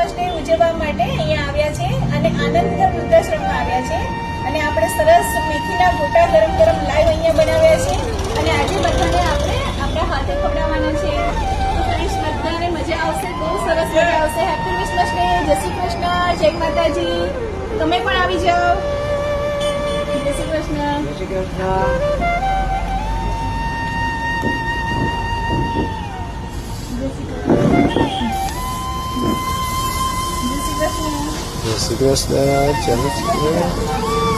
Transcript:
Christmas day ઉજવવા માટે અહીંયા આવ્યા છે અને આનંદગર વૃદ્ધાશ્રમમાં આવ્યા છે અને આપણે સરસ મેથીના ગોટા ગરમ ગરમ લાઈવ અહીંયા બનાવ્યા છે અને આજે બધાને આપણે આપણા હાથે ખવડાવવાના છે. તો ફ્રેન્ડ્સ બધાને મજા આવશે, બહુ સરસ મજા આવશે. હેપી ક્રિસમસ ડે, જય શ્રી કૃષ્ણ, જય માતાજી. તમે પણ આવી જાઓ. જય શ્રી કૃષ્ણ. જય શ્રી કૃષ્ણ. જય શ્રી કૃષ્ણ. જય શ્રી કૃષ્ણ. ચાલો.